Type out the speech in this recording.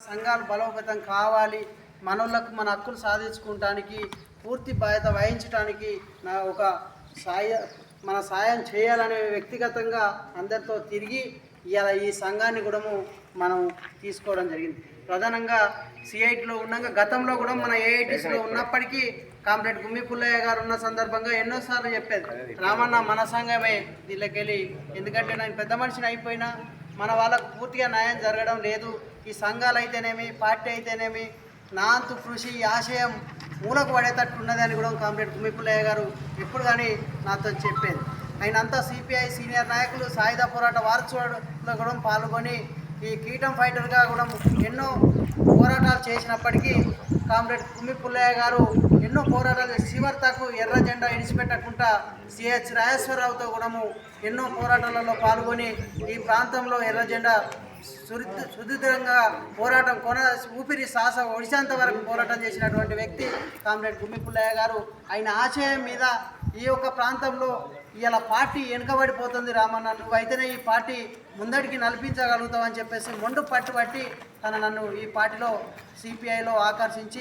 సంఘాలు బలోపేతం కావాలి, మనోళ్ళకు మన హక్కులు సాధించుకోవడానికి పూర్తి బాధ్యత వహించడానికి మన సాయం చేయాలనే వ్యక్తిగతంగా అందరితో తిరిగి ఇవాళ ఈ సంఘాన్ని కూడా మనం తీసుకోవడం జరిగింది. ప్రధానంగా సిఐటిలో ఉన్నాక గతంలో కూడా మన ఏఐటీసీలో ఉన్నప్పటికీ కామ్రేడ్ గుమ్మి పుల్లయ్య గారు ఉన్న సందర్భంగా ఎన్నోసార్లు చెప్పేది, రామన్న మన సంఘమే దీనిలోకెళ్ళి, ఎందుకంటే నేను పెద్ద మనిషిని అయిపోయినా మన వాళ్ళకు పూర్తిగా న్యాయం జరగడం లేదు. ఈ సంఘాలు అయితేనేమి, పార్టీ అయితేనేమి, నా అంతు కృషి ఆశయం మూలకు పడేటట్టు ఉన్నదని కూడా కామ్రేడ్ గుమ్మి పుల్లయ్య గారు ఎప్పుడు కానీ నాతో చెప్పేది. ఆయనంతా సిపిఐ సీనియర్ నాయకులు సాయుధ పోరాట వారోత్సవాల్లో కూడా పాల్గొని ఈ కీటం ఫైటర్గా కూడా ఎన్నో పోరాటాలు చేసినప్పటికీ కామ్రేడ్ గుమ్మి పుల్లయ్య గారు ఎన్నో పోరాటాలు చివరితకు ఎర్ర జెండా ఇడిచిపెట్టకుండా సిహెచ్ రాజేశ్వరరావుతో కూడా ఎన్నో పోరాటాలలో పాల్గొని ఈ ప్రాంతంలో ఎర్ర జెండా సుదీర్ఘంగా పోరాటం ఊపిరి శ్వాస ఒడిశాంత వరకు పోరాటం చేసినటువంటి వ్యక్తి కామ్రేడ్ గుమ్మి పుల్లయ్య గారు. ఆయన ఆశయం మీద ఈ యొక్క ప్రాంతంలో ఇలా పార్టీ వెనుకబడిపోతుంది, రామన్న నువ్వైతేనే ఈ పార్టీ ముందడికి నడిపించగలుగుతావు అని చెప్పేసి మొండు పట్టుబట్టి నన్ను ఈ పార్టీలో సిపిఐలో ఆకర్షించి